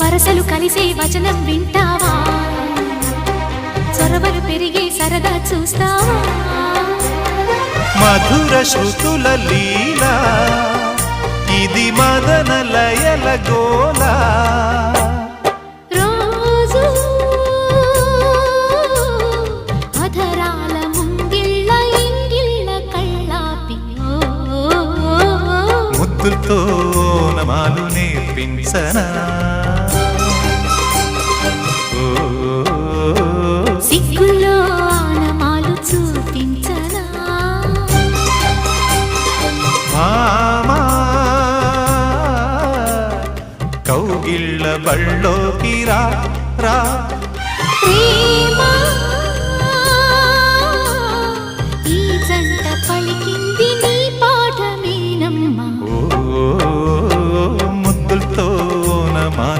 వరసలు కలిసే వచనం వింటావా చొరవలు పెరిగే సరదా చూస్తావా మధుర శృతుల లీలా ఇది మదన లయల గోలా రోజు అధరాల ముంగిళ్ళ ఇంగిళ్ళ కళ్ళాపి ముద్దుతో నమాలు నేర్పించనా సిగ్గుల్లో ఆనమాలు చూపించనా మామా కౌగిళ్ళ బళ్ళోకి రా రా ప్రేమ